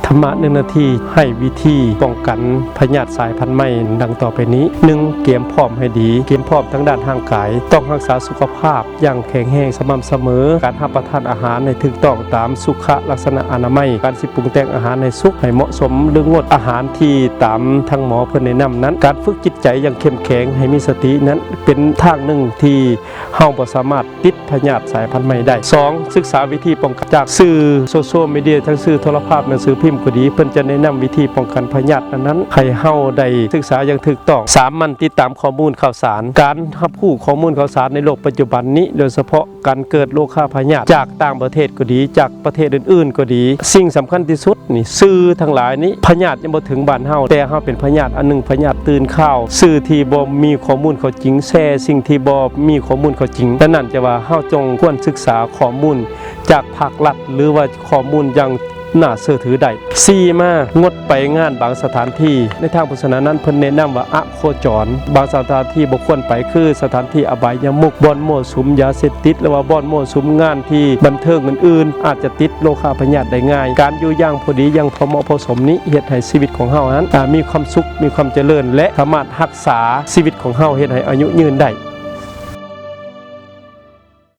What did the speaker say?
ธรรมะ1 นาทีให้วิธีป้องกันพยาธิสายพันธุ์ใหม่ดังต่อไปนี้ 1. เตรียมพร้อมให้ดีเตรียมพร้อมทั้งด้านร่างกายต้องรักษาสุขภาพอย่างแข็งแรงสม่ำเสมอการรับประทานอาหารในถูกต้องตามสุขลักษณะอนามัยการสิปรุงแต่งอาหารในสุขให้เหมาะสมหรืองดอาหารที่ตามทางหมอเพิ่นแนะนำนั้นการฝึกจิตใจอย่างเข้มแข็งให้มีสตินั้นเป็นทางหนึ่งที่เฮาบ่สามารถติดพยาธิสายพันธุ์ใหม่ได้ 2. ศึกษาวิธีป้องกันจากสื่อโซเชียลมีเดียทั้งสื่อโทรภาพหนังสือพิมพ์ก็ดีเพิ่นจะแนะนำวิธีป้องกันพยาธินั้นให้เฮาได้ศึกษาอย่างถูกต้อง 3. มันติดตามข้อมูลข่าวสารการรับรู้ข้อมูลข่าวสารในโลกปัจจุบันนี้โดยเฉพาะการเกิดโรคพยาธิจากต่างประเทศก็ดีจากประเทศอื่นๆก็ดีสิ่งสำคัญที่สุดนี่สื่อทั้งหลายนี้พยาธิยังบ่ถึงบ้านเฮาแต่เฮาเป็นพยาธิอันนึงพยาธิตื่นข่าวสื่อที่บ่มีข้อมูลเขาจริงแชร์สิ่งที่บ่มีข้อมูลเขาจริงดังนั้นจะว่าเฮาจงควรศึกษาข้อมูลจากภาครัฐหรือว่าข้อมูลอย่างน่าเชื่อถือได้ 4. มางดไปงานบางสถานที่ในทางพุทธศาสนานั้นเพิ่นแนะนำว่าอะโคจรบางสถานที่บ่ควรไปคือสถานที่อบายมุขบ่อนมั่วสุมยาเสพติดหรือว่าบ่อนมั่วสุมงานที่บันเทิงอื่นๆอาจจะติดโรคพยาธิได้ง่ายการอยู่อย่างพอดีอย่างพอเหมาะพอสมนี้เฮ็ดให้ชีวิตของเฮานั้นมีความสุขมีความเจริญและสามารถรักษาชีวิตของเฮาเฮ็ดให้อายุยืนได้